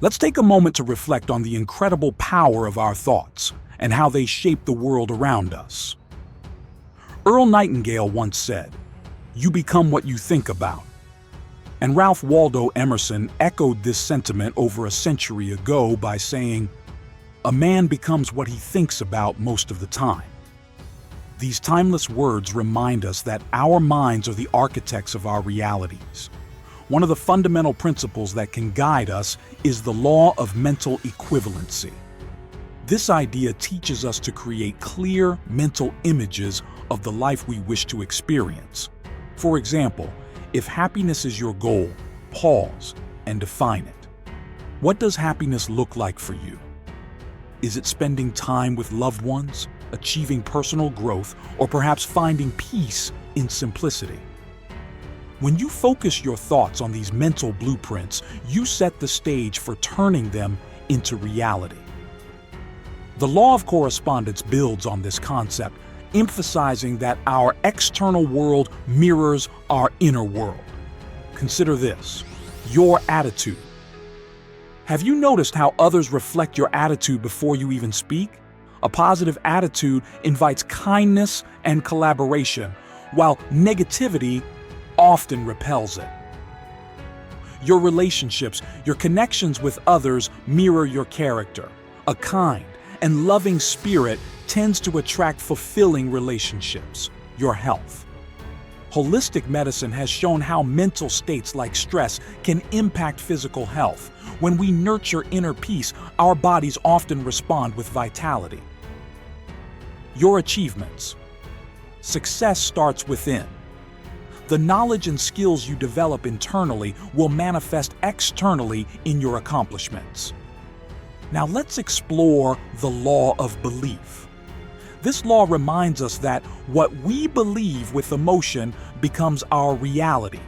Let's take a moment to reflect on the incredible power of our thoughts and how they shape the world around us. Earl Nightingale once said, "You become what you think about." And Ralph Waldo Emerson echoed this sentiment over a century ago by saying, "A man becomes what he thinks about most of the time." These timeless words remind us that our minds are the architects of our realities. One of the fundamental principles that can guide us is the Law of Mental Equivalency. This idea teaches us to create clear mental images of the life we wish to experience. For example, if happiness is your goal, pause and define it. What does happiness look like for you? Is it spending time with loved ones, achieving personal growth, or perhaps finding peace in simplicity? When you focus your thoughts on these mental blueprints, you set the stage for turning them into reality. The Law of Correspondence builds on this concept, emphasizing that our external world mirrors our inner world. Consider this: your attitude. Have you noticed how others reflect your attitude before you even speak? A positive attitude invites kindness and collaboration, while negativity often repels it. Your relationships, your connections with others mirror your character. A kind and loving spirit tends to attract fulfilling relationships. Your health. Holistic medicine has shown how mental states like stress can impact physical health. When we nurture inner peace, our bodies often respond with vitality. Your achievements. Success starts within. The knowledge and skills you develop internally will manifest externally in your accomplishments. Now let's explore the law of belief. This law reminds us that what we believe with emotion becomes our reality.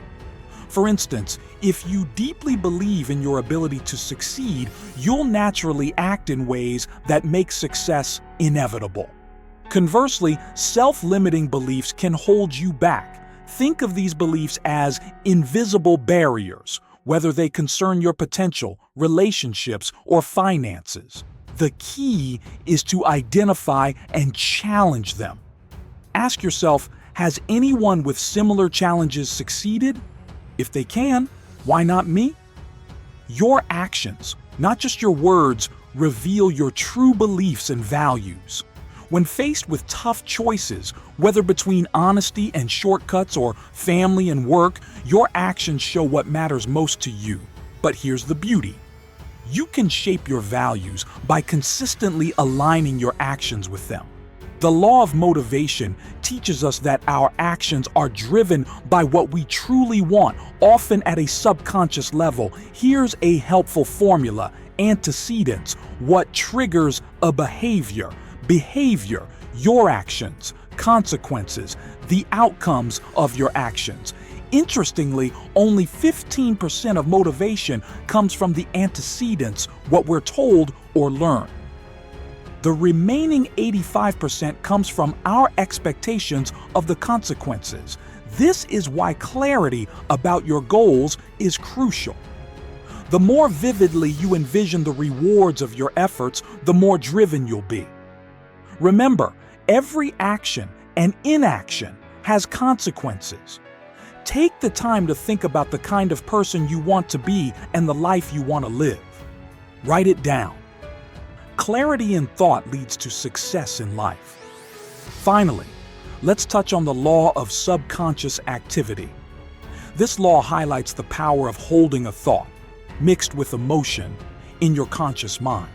For instance, if you deeply believe in your ability to succeed, you'll naturally act in ways that make success inevitable. Conversely, self-limiting beliefs can hold you back. Think of these beliefs as invisible barriers, whether they concern your potential, relationships, or finances. The key is to identify and challenge them. Ask yourself, has anyone with similar challenges succeeded? If they can, why not me? Your actions, not just your words, reveal your true beliefs and values. When faced with tough choices, whether between honesty and shortcuts or family and work, your actions show what matters most to you. But here's the beauty. You can shape your values by consistently aligning your actions with them. The law of motivation teaches us that our actions are driven by what we truly want, often at a subconscious level. Here's a helpful formula: antecedents, what triggers a behavior. Behavior, your actions. Consequences, the outcomes of your actions. Interestingly, only 15% of motivation comes from the antecedents, what we're told or learn. The remaining 85% comes from our expectations of the consequences. This is why clarity about your goals is crucial. The more vividly you envision the rewards of your efforts, the more driven you'll be. Remember, every action and inaction has consequences. Take the time to think about the kind of person you want to be and the life you want to live. Write it down. Clarity in thought leads to success in life. Finally, let's touch on the law of subconscious activity. This law highlights the power of holding a thought, mixed with emotion, in your conscious mind.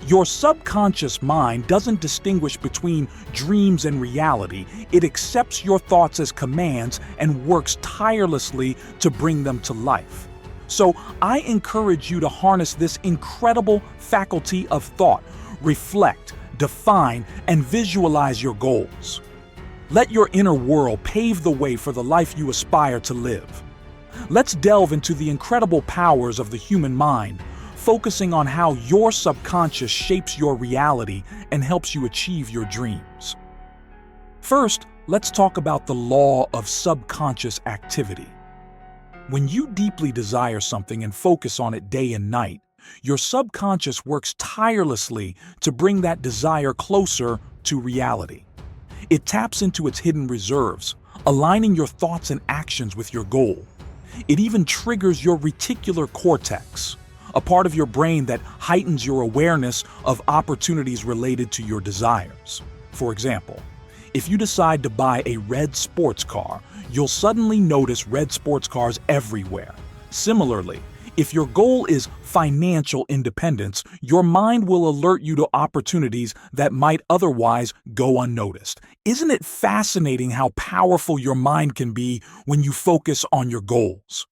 Your subconscious mind doesn't distinguish between dreams and reality. It accepts your thoughts as commands and works tirelessly to bring them to life. So I encourage you to harness this incredible faculty of thought. Reflect, define, and visualize your goals. Let your inner world pave the way for the life you aspire to live. Let's delve into the incredible powers of the human mind, focusing on how your subconscious shapes your reality and helps you achieve your dreams. First, let's talk about the law of subconscious activity. When you deeply desire something and focus on it day and night, your subconscious works tirelessly to bring that desire closer to reality. It taps into its hidden reserves, aligning your thoughts and actions with your goal. It even triggers your reticular cortex, a part of your brain that heightens your awareness of opportunities related to your desires. For example, if you decide to buy a red sports car, you'll suddenly notice red sports cars everywhere. Similarly, if your goal is financial independence, your mind will alert you to opportunities that might otherwise go unnoticed. Isn't it fascinating how powerful your mind can be when you focus on your goals?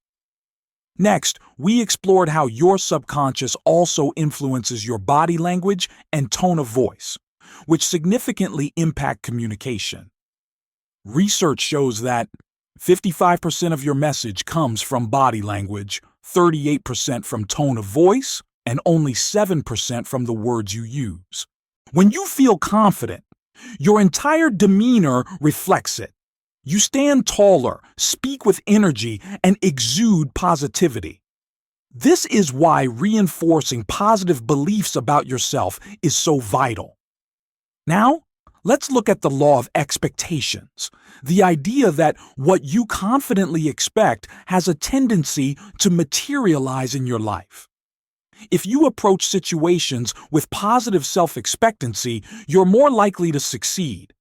Next, we explored how your subconscious also influences your body language and tone of voice, which significantly impact communication. Research shows that 55% of your message comes from body language, 38% from tone of voice, and only 7% from the words you use. When you feel confident, your entire demeanor reflects it. You stand taller, speak with energy, and exude positivity. This is why reinforcing positive beliefs about yourself is so vital. Now, let's look at the law of expectations, the idea that what you confidently expect has a tendency to materialize in your life. If you approach situations with positive self-expectancy, you're more likely to succeed.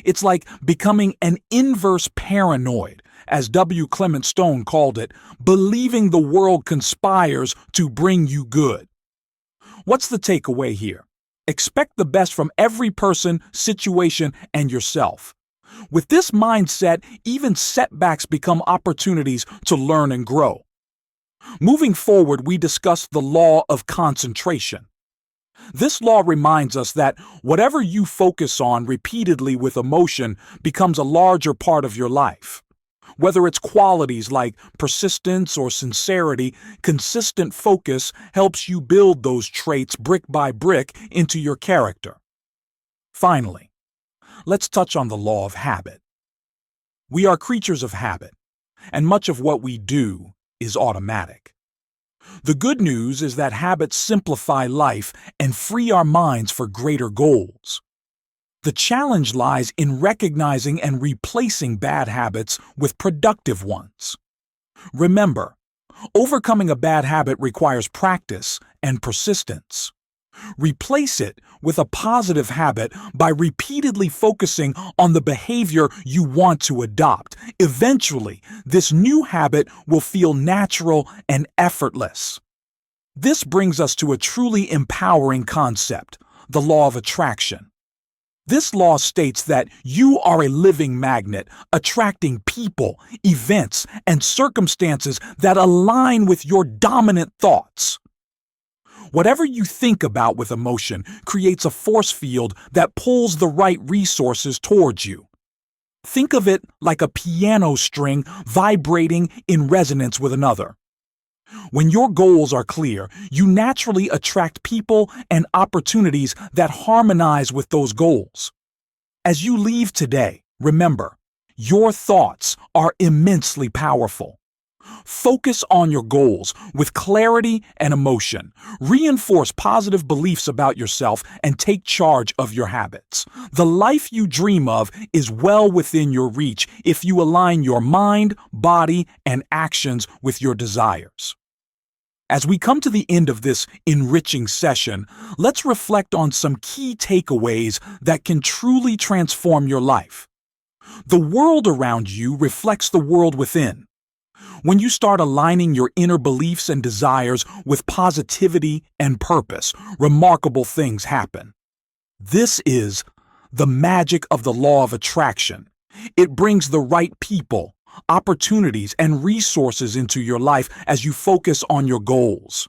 It's like becoming an inverse paranoid, as W. Clement Stone called it, believing the world conspires to bring you good. What's the takeaway here? Expect the best from every person, situation, and yourself. With this mindset, even setbacks become opportunities to learn and grow. Moving forward, we discussed the law of concentration. This law reminds us that whatever you focus on repeatedly with emotion becomes a larger part of your life. Whether it's qualities like persistence or sincerity, consistent focus helps you build those traits brick by brick into your character. Finally, let's touch on the law of habit. We are creatures of habit, and much of what we do is automatic. The good news is that habits simplify life and free our minds for greater goals. The challenge lies in recognizing and replacing bad habits with productive ones. Remember, overcoming a bad habit requires practice and persistence. Replace it with a positive habit by repeatedly focusing on the behavior you want to adopt. Eventually, this new habit will feel natural and effortless. This brings us to a truly empowering concept, the law of attraction. This law states that you are a living magnet, attracting people, events, and circumstances that align with your dominant thoughts. Whatever you think about with emotion creates a force field that pulls the right resources towards you. Think of it like a piano string vibrating in resonance with another. When your goals are clear, you naturally attract people and opportunities that harmonize with those goals. As you leave today, remember, your thoughts are immensely powerful. Focus on your goals with clarity and emotion. Reinforce positive beliefs about yourself and take charge of your habits. The life you dream of is well within your reach if you align your mind, body, and actions with your desires. As we come to the end of this enriching session, let's reflect on some key takeaways that can truly transform your life. The world around you reflects the world within. When you start aligning your inner beliefs and desires with positivity and purpose, remarkable things happen. This is the magic of the law of attraction. It brings the right people, opportunities, and resources into your life as you focus on your goals.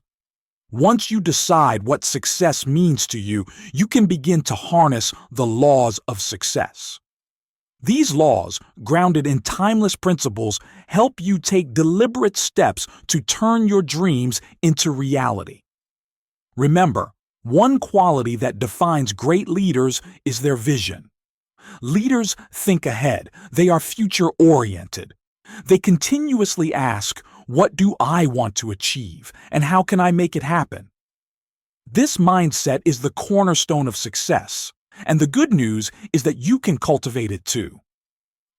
Once you decide what success means to you, you can begin to harness the laws of success. These laws, grounded in timeless principles, help you take deliberate steps to turn your dreams into reality. Remember, one quality that defines great leaders is their vision. Leaders think ahead. They are future-oriented. They continuously ask, What do I want to achieve, and how can I make it happen? This mindset is the cornerstone of success, and the good news is that you can cultivate it too.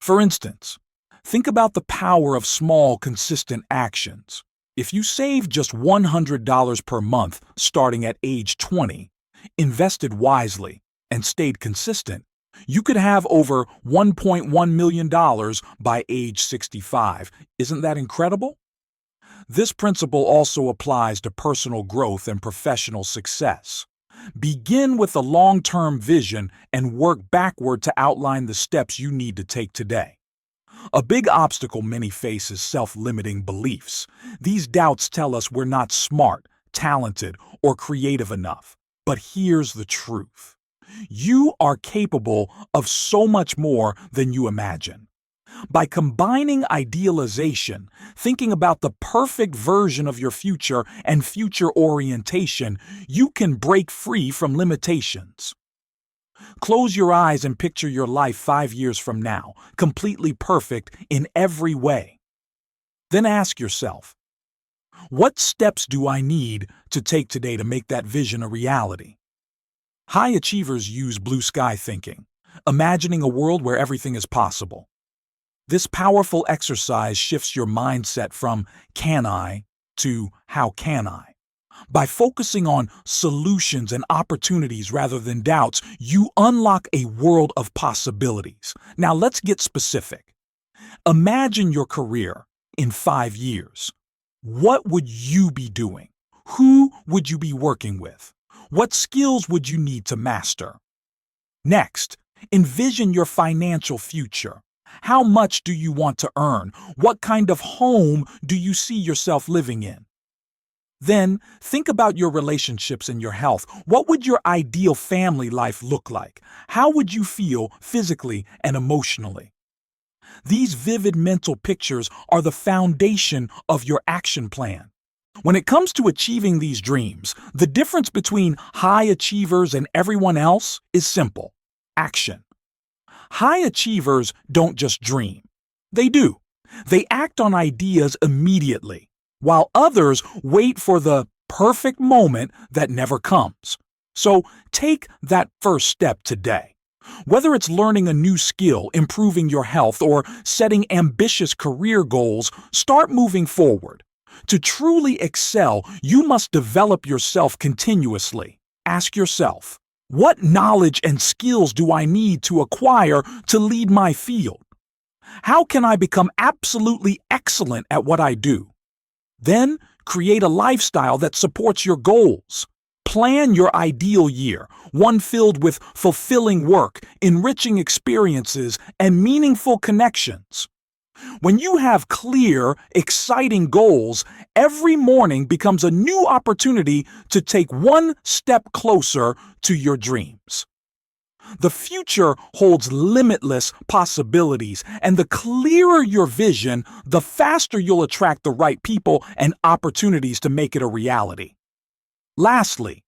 For instance, think about the power of small, consistent actions. If you save just $100 per month starting at age 20, invested wisely, and stayed consistent, you could have over $1.1 million by age 65. Isn't that incredible? This principle also applies to personal growth and professional success. Begin with a long-term vision and work backward to outline the steps you need to take today. A big obstacle many face is self-limiting beliefs. These doubts tell us we're not smart, talented, or creative enough. But here's the truth. You are capable of so much more than you imagine. By combining idealization, thinking about the perfect version of your future, and future orientation, you can break free from limitations. Close your eyes and picture your life 5 years from now, completely perfect in every way. Then ask yourself, what steps do I need to take today to make that vision a reality? High achievers use blue sky thinking, imagining a world where everything is possible. This powerful exercise shifts your mindset from "can I" to "how can I?" By focusing on solutions and opportunities rather than doubts, you unlock a world of possibilities. Now let's get specific. Imagine your career in 5 years. What would you be doing? Who would you be working with? What skills would you need to master? Next, envision your financial future. How much do you want to earn? What kind of home do you see yourself living in? Then, think about your relationships and your health. What would your ideal family life look like? How would you feel physically and emotionally? These vivid mental pictures are the foundation of your action plan. When it comes to achieving these dreams, the difference between high achievers and everyone else is simple: action. High achievers don't just dream. They do. They act on ideas immediately, while others wait for the perfect moment that never comes. So take that first step today. Whether it's learning a new skill, improving your health, or setting ambitious career goals, start moving forward. To truly excel, you must develop yourself continuously. Ask yourself, what knowledge and skills do I need to acquire to lead my field? How can I become absolutely excellent at what I do? Then, create a lifestyle that supports your goals. Plan your ideal year, one filled with fulfilling work, enriching experiences, and meaningful connections. When you have clear, exciting goals, every morning becomes a new opportunity to take one step closer to your dreams. The future holds limitless possibilities, and the clearer your vision, the faster you'll attract the right people and opportunities to make it a reality. Lastly,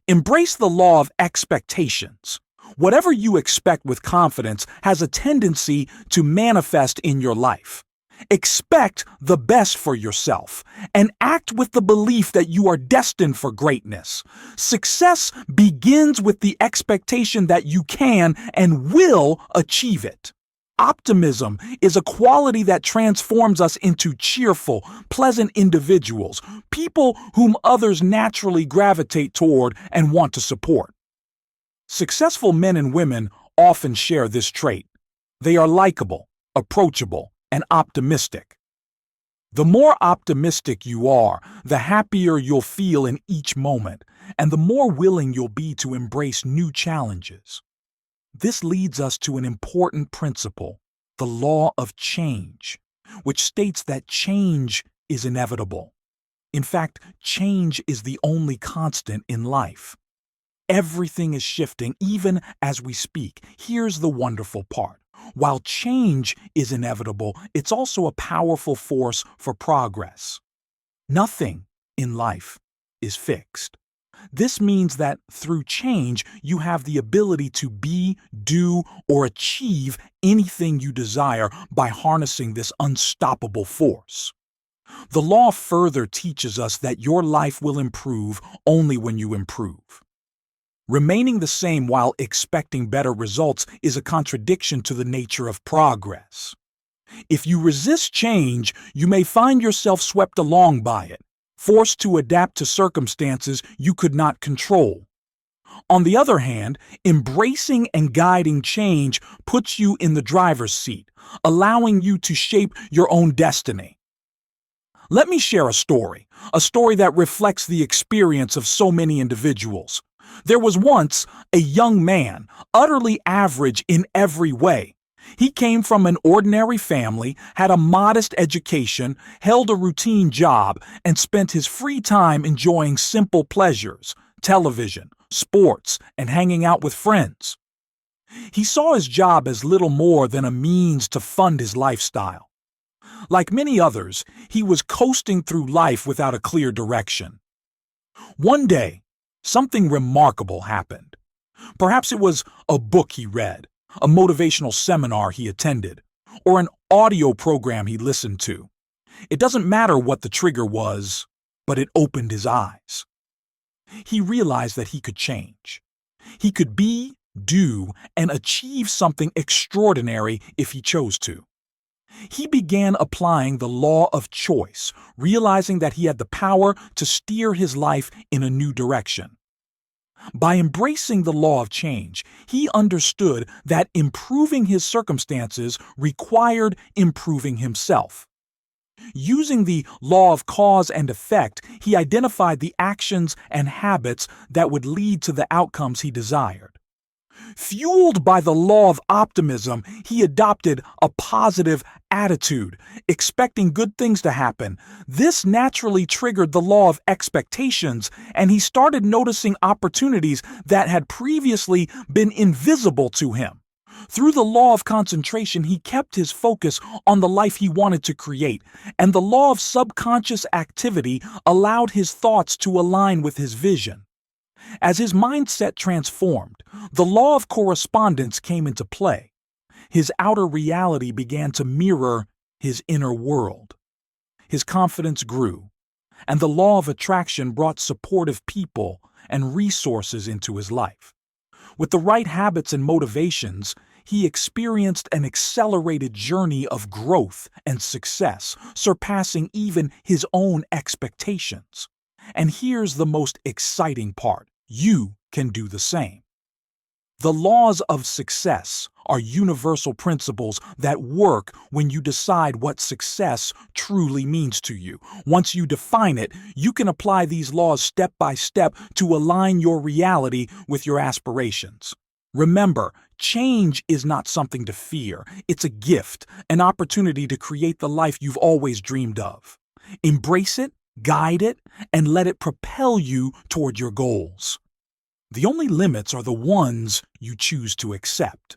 embrace the law of expectations. Whatever you expect with confidence has a tendency to manifest in your life. Expect the best for yourself and act with the belief that you are destined for greatness. Success begins with the expectation that you can and will achieve it. Optimism is a quality that transforms us into cheerful, pleasant individuals, people whom others naturally gravitate toward and want to support. Successful men and women often share this trait. They are likable, approachable, and optimistic. The more optimistic you are, the happier you'll feel in each moment, and the more willing you'll be to embrace new challenges. This leads us to an important principle, the law of change, which states that change is inevitable. In fact, change is the only constant in life. Everything is shifting, even as we speak. Here's the wonderful part. While change is inevitable, it's also a powerful force for progress. Nothing in life is fixed. This means that through change, you have the ability to be, do, or achieve anything you desire by harnessing this unstoppable force. The law further teaches us that your life will improve only when you improve. Remaining the same while expecting better results is a contradiction to the nature of progress. If you resist change, you may find yourself swept along by it, forced to adapt to circumstances you could not control. On the other hand, embracing and guiding change puts you in the driver's seat, allowing you to shape your own destiny. Let me share a story that reflects the experience of so many individuals. There was once a young man, utterly average in every way. He came from an ordinary family, had a modest education, held a routine job, and spent his free time enjoying simple pleasures, television, sports, and hanging out with friends. He saw his job as little more than a means to fund his lifestyle. Like many others, he was coasting through life without a clear direction. One day, something remarkable happened. Perhaps it was a book he read, a motivational seminar he attended, or an audio program he listened to. It doesn't matter what the trigger was, but it opened his eyes. He realized that he could change. He could be, do, and achieve something extraordinary if he chose to. He began applying the law of choice, realizing that he had the power to steer his life in a new direction. By embracing the law of change, he understood that improving his circumstances required improving himself. Using the law of cause and effect, he identified the actions and habits that would lead to the outcomes he desired. Fueled by the law of optimism, he adopted a positive attitude, expecting good things to happen. This naturally triggered the law of expectations, and he started noticing opportunities that had previously been invisible to him. Through the law of concentration, he kept his focus on the life he wanted to create, and the law of subconscious activity allowed his thoughts to align with his vision. As his mindset transformed, the law of correspondence came into play. His outer reality began to mirror his inner world. His confidence grew, and the law of attraction brought supportive people and resources into his life. With the right habits and motivations, he experienced an accelerated journey of growth and success, surpassing even his own expectations. And here's the most exciting part. You can do the same. The laws of success are universal principles that work when you decide what success truly means to you. Once you define it, you can apply these laws step by step to align your reality with your aspirations. Remember, change is not something to fear. It's a gift, an opportunity to create the life you've always dreamed of. Embrace it, guide it, and let it propel you toward your goals. The only limits are the ones you choose to accept.